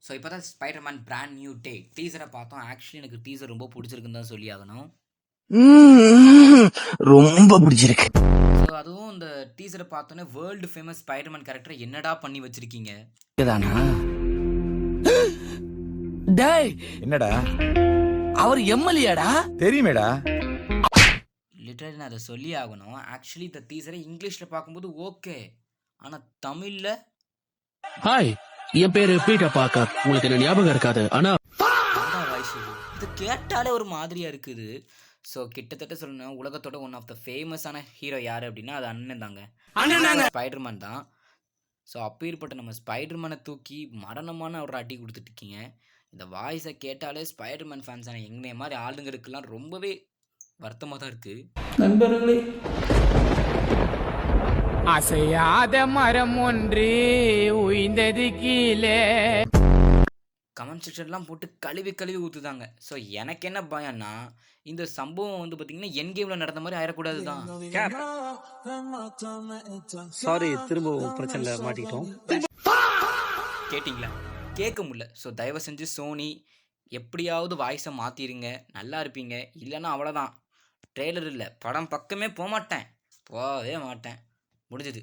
So இப்போ தான் Spiderman brand new day டீசரை பார்த்தோம். ஆக்சுவலி எனக்கு டீசர் ரொம்ப பிடிச்சிருக்குன்னு தான் சொல்லி ஆகணும். ரொம்ப பிடிச்சிருக்கு. ஸோ அதுவும் இந்த டீசரை பார்த்தோன்னே வேர்ல்டு ஃபேமஸ் ஸ்பைடர்மேன் கேரக்டர் என்னடா பண்ணி வச்சிருக்கீங்க. டேய் என்னடா அவர் எம்எல்ஏடா தெரியுமேடா. லிட்டரலி நான் அதை சொல்லி ஆகணும். ஆக்சுவலி இந்த டீசரை இங்கிலீஷில் பார்க்கும்போது ஓகே, ஆனால் தமிழில் ஹாய், என் பேரு பீட்டர் பார்க்கர். உங்களுக்கு என்ன ஞாபகம் இருக்காது, ஆனா இது கேட்டாலே ஒரு மாதிரியா இருக்குது. ஸோ கிட்டத்தட்ட சொல்லணும், உலகத்தோட ஒன் ஆஃப் த ஃபேமஸான ஹீரோ யார் அப்படின்னா அது அண்ணன் தாங்க, ஸ்பைடர்மேன் தான். ஸோ அப்பேற்பட்ட நம்ம ஸ்பைடர்மேனை தூக்கி மரணமான ஒரு அடி கொடுத்துட்டு இருக்கீங்க. இந்த வாய்ஸை கேட்டாலே ஸ்பைடர்மேன் ஃபேன்ஸான எங்களை மாதிரி ஆளுங்களுக்கெல்லாம் ரொம்பவே வருத்தமாக தான் இருக்குது. நண்பர்களே, அசையாத மரம் ஒன்று உய்ந்தது கீழே. கமெண்ட் செக்ஷன்லாம் போட்டு கழுவி கழுவி ஊற்றுதாங்க. ஸோ எனக்கு என்ன பயம்னா, இந்த சம்பவம் வந்து பார்த்தீங்கன்னா என் கேமில் நடந்த மாதிரி ஆயிடக்கூடாது தான். சாரி, திரும்ப பிரச்சனை மாட்டிக்கிட்டோம். கேட்டிங்களா? கேட்க முடியல. ஸோ தயவு செஞ்சு சோனி எப்படியாவது வாய்ஸை மாற்றிடுங்க, நல்லா இருப்பீங்க. இல்லைன்னா அவ்வளோதான், ட்ரெய்லர் இல்லை, படம் பக்கமே போக மாட்டேன், போகவே மாட்டேன், முடிஞ்சது.